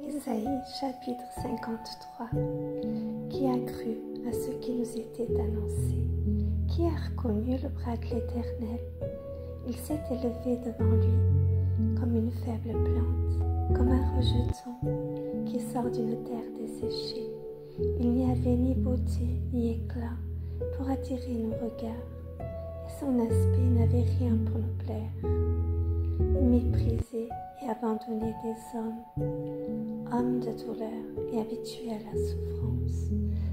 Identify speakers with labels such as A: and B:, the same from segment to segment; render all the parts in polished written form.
A: Isaïe chapitre 53. Qui a cru à ce qui nous était annoncé? Qui a reconnu le bras de l'Éternel? Il s'est élevé devant lui comme une faible plante, comme un rejeton qui sort d'une terre desséchée. Il n'y avait ni beauté ni éclat pour attirer nos regards, et son aspect n'avait rien pour nous plaire. Méprisé et abandonné des hommes, homme de douleur et habitué à la souffrance,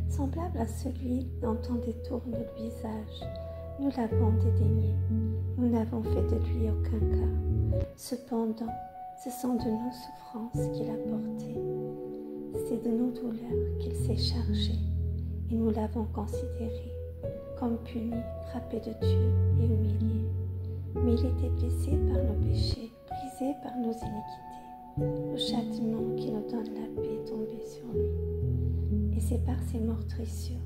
A: semblable à celui dont on détourne le visage, nous l'avons dédaigné, nous n'avons fait de lui aucun cas. Cependant, ce sont de nos souffrances qu'il a portées, c'est de nos douleurs qu'il s'est chargé, et nous l'avons considéré comme puni, frappé de Dieu et humilié. Mais il était blessé par nos péchés, brisé par nos iniquités. Le châtiment qui nous donne la paix est tombé sur lui. Et c'est par ses meurtrissures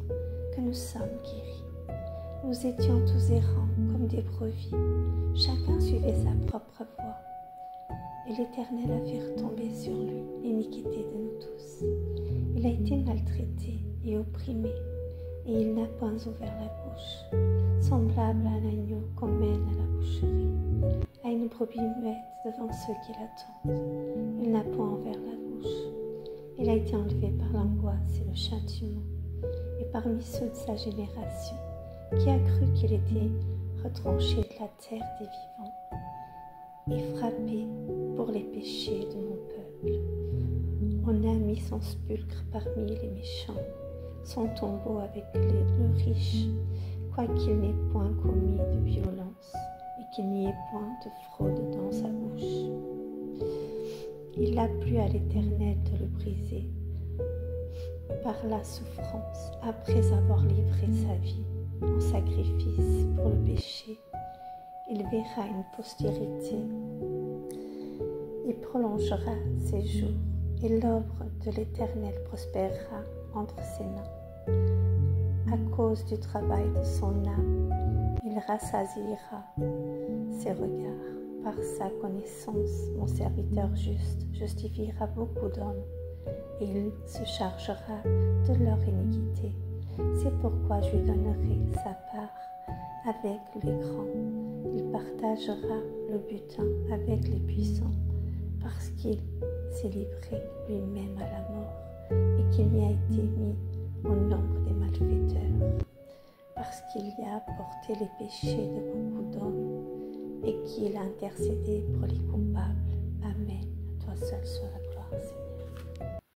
A: que nous sommes guéris. Nous étions tous errants comme des brebis. Chacun suivait sa propre voie. Et l'Éternel a fait retomber sur lui l'iniquité de nous tous. Il a été maltraité et opprimé, et il n'a point ouvert la bouche. Semblable à un agneau qu'on mène à la boucherie, à une brebis muette devant ceux qui l'attendent. Il n'a point ouvert la bouche. Il a été enlevé par l'angoisse et le châtiment, et parmi ceux de sa génération, qui a cru qu'il était retranché de la terre des vivants, et frappé pour les péchés de mon peuple. On a mis son sepulcre parmi les méchants, son tombeau avec le riche, quoiqu'il n'ait point commis de violence et qu'il n'y ait point de fraude dans sa bouche. Il a plu à l'Éternel de le briser par la souffrance, après avoir livré sa vie en sacrifice pour le péché. Il verra une postérité, il prolongera ses jours, et l'œuvre de l'Éternel prospérera entre ses mains. À cause du travail de son âme, il rassasiera ses regards. Par sa connaissance, mon serviteur juste justifiera beaucoup d'hommes, et il se chargera de leur iniquité. C'est pourquoi je lui donnerai sa part avec les grands. Il partagera le butin avec les puissants, parce qu'il s'est livré lui-même à la mort, et qu'il y a été mis au nombre des malfaiteurs, parce qu'il y a porté les péchés de beaucoup d'hommes, et qu'il a intercédé pour les coupables. Amen. À toi seul soit la